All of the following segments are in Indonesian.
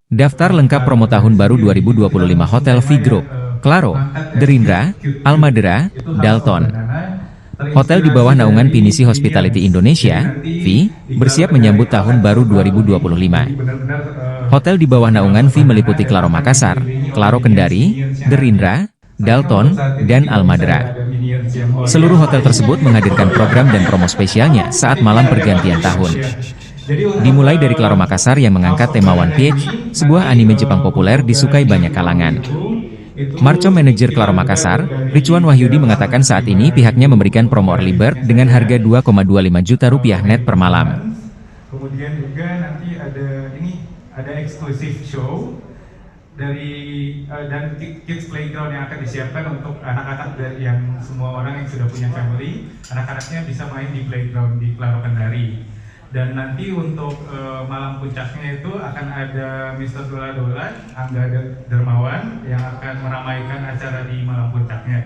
Daftar lengkap promo tahun baru 2025 Hotel V Group, Claro, Gerindra, Almadera, Dalton. Hotel di bawah naungan Pinisi Hospitality Indonesia, V, bersiap menyambut tahun baru 2025. Hotel di bawah naungan V meliputi Claro Makassar, Claro Kendari, Gerindra, Dalton, dan Almadera. Seluruh hotel tersebut menghadirkan program dan promo spesialnya saat malam pergantian tahun. Dimulai dari Claro Makassar yang mengangkat tema One Piece, sebuah anime Jepang populer disukai banyak kalangan. Marco Manager Claro Makassar, Ricuan Wahyudi mengatakan saat ini pihaknya memberikan promo early bird dengan harga 2,25 juta rupiah net per malam. Kemudian juga nanti ada eksklusif show dan kids playground yang akan disiapkan untuk anak-anak yang semua orang yang sudah punya family, anak-anaknya bisa main di playground di Claro Kendari. Dan nanti untuk malam puncaknya itu akan ada Mr. Dola Dola, Angga Dermawan yang akan meramaikan acara di malam puncaknya.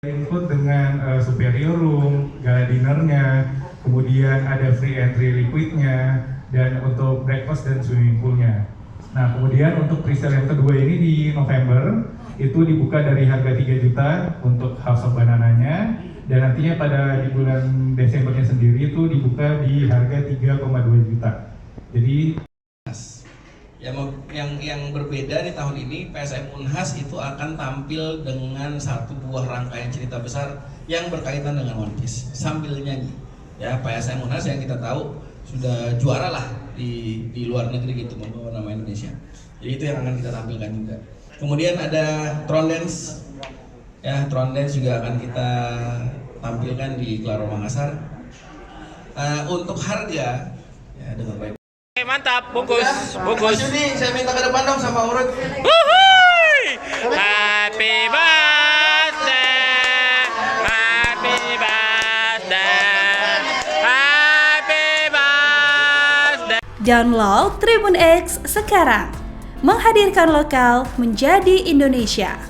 Include dengan superior room, gala dinnernya, kemudian ada free entry liquidnya, dan untuk breakfast dan swimming poolnya. Nah, kemudian untuk presale yang kedua ini di November itu dibuka dari harga 3 juta untuk House of Banana-nya, dan nantinya pada di bulan Desembernya sendiri itu dibuka di harga 3,2 juta. Jadi yang berbeda di tahun ini, PSM Unhas itu akan tampil dengan satu buah rangkaian cerita besar yang berkaitan dengan One Piece sambil nyanyi. Ya, PSM Unhas yang kita tahu sudah juara lah di luar negeri gitu, membawa nama Indonesia. Jadi itu yang akan kita tampilkan juga. Kemudian ada Tron Dance. Ya, Tron Dance juga akan kita tampilkan di Claro Makassar. Untuk harga ya dengan baik. Mantap, bungkus. Mas Yudi, saya minta ke depan dong sama urut. Wuhui! Happy birthday, happy birthday, happy birthday. Download Tribun X sekarang, menghadirkan lokal menjadi Indonesia.